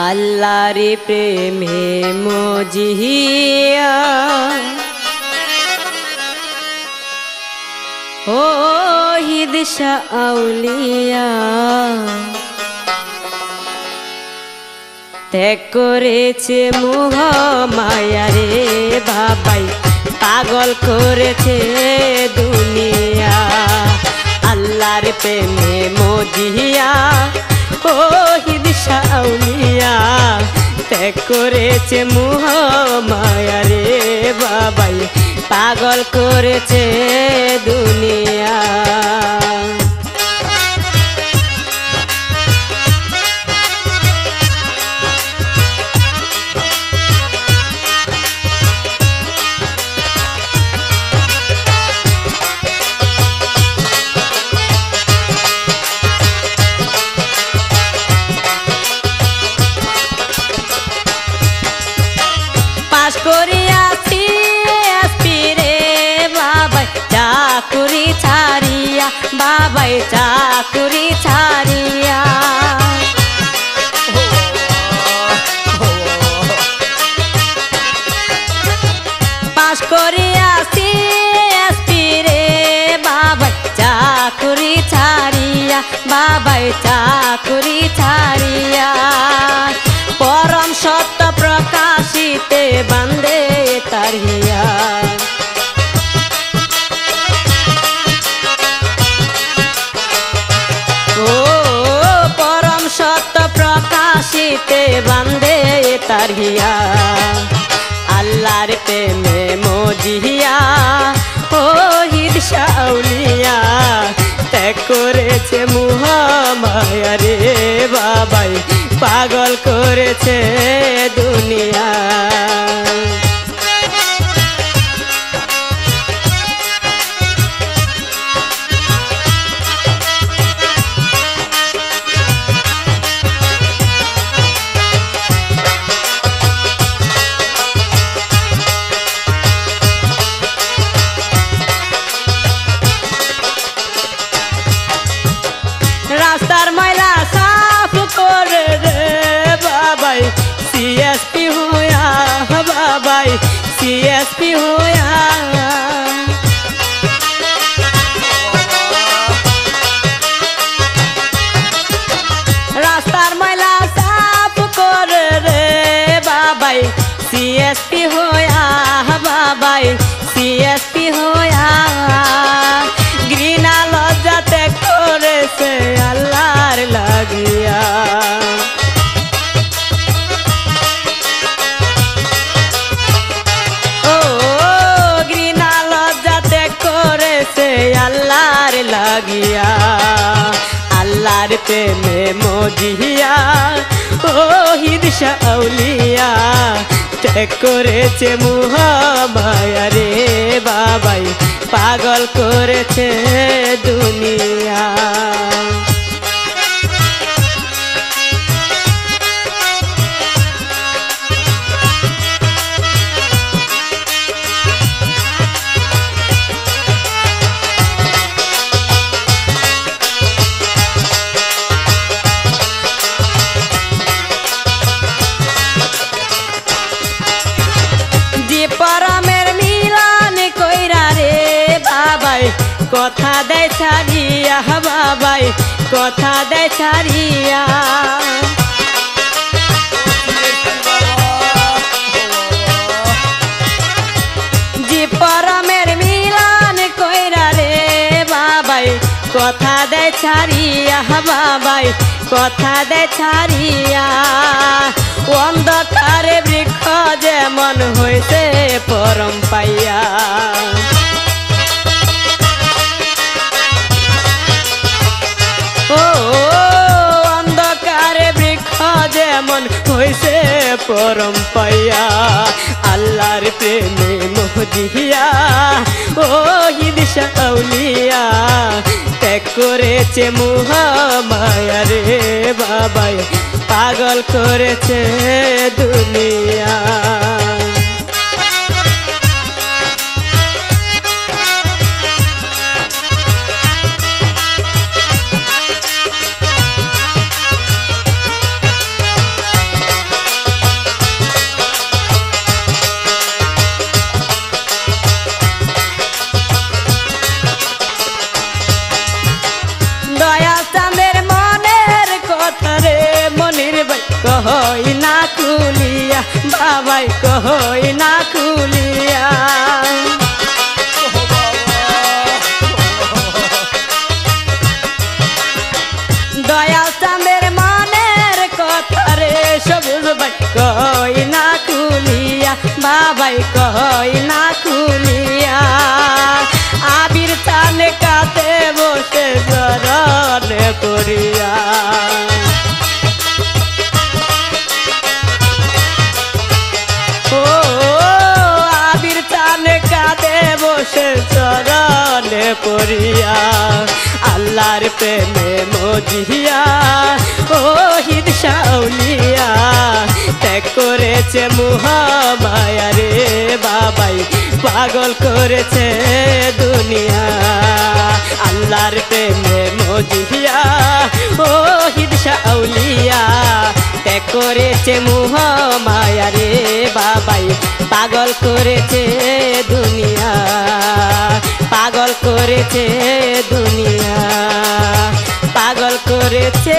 আল্লাহর প্রেমে মজিয়া ও হিদশা আউলিয়া ত্যাগ করেছে মোহ মায়া রে বাবাই পাগল করেছে দুনিয়া। আল্লাহর প্রেমে মজিয়া ও হিদশা আউলিয়া ত্যাগ করেছে মোহ মায়া রে বাবাই পাগল করেছে দুনিয়া। পাশ করিয়াছি এসপিরে বাবাই চাকুরি ছাড়িয়া বাবাই চাকুরি ছাড়িয়া। পাশ করিয়াছি এসপিরে বাবাই চাকুরি ছাড়িয়া বাবাই চাকুরি ছাড়িয়া। পরম সত্য প্রকাশিতে বান্দে তারিয়া ও পরম সত্য প্রকাশিতে বান্দে তারিয়া। আল্লাহর প্রেমে মজিয়া ও হিদশা আউলিয়া ত্যাগ করেছে মোহ মায়া রে বাবাই পাগল করেছে দুনিয়া। রাস্তার ময়লা সাফ করে রে বাবাই সিএসপি হইয়া বাবাই সিএসপি হইয়া। রাস্তার ময়লা সাফ করে রে বাবাই সিএসপি হইয়া বাবাই সিএসপি হইয়া। ঘৃণা লজ্জাতে করেছে আল্লাহর লাগিয়া ও ঘৃণা লজ্জাতে করেছে আল্লাহর লাগিয়া। আল্লাহর প্রেমে মজিয়া ও হিদশা আউলিয়া ত্যাগ করেছে মোহ মায়া রে বাবাই পাগল করেছে দুনিয়া। যে পরমের মিলন কইরা রে বাবাই কথা দেয় ছাড়িয়া বাবাই কথা দেয় ছাড়িয়া। যে পরমের মিলন কইরা রে বাবাই কথা দেয় ছাড়িয়া বাবাই কথা দেয় ছাড়িয়া। অন্ধকারে বৃক্ষ যেমন হইছে পরম পাইয়া ও অন্ধকারে বৃক্ষ যেমন হইছে পরম পাইয়া। আল্লাহর প্রেমে মজিয়া ও হিদশা আউলিয়া করেছে মোহ মায়া রে বাবাই পাগল করেছে দুনিয়া। কহই না খুলিয়া বাবাই কহই না খুলিয়া দয়াল চাঁদের মনের কথা রে সবুজ ভাই কহই না খুলিয়া বাবাই কহই না খুলিয়া আবির টানে কাতে বসে জরনে করিয়া চরণে পড়িয়া আল্লাহর প্রেমে মজিয়া ও হিদ শাউলিয়া ত্যাগ করেছে মোহ মায়া রে বাবাই পাগল করেছে দুনিয়া। আল্লাহর প্রেমে মজিয়া ও হিদ শাউলিয়া ত্যাগ করেছে মোহ মায়া রে বাবাই পাগল করেছে দুনিয়া পাগল করেছে দুনিয়া পাগল করেছে।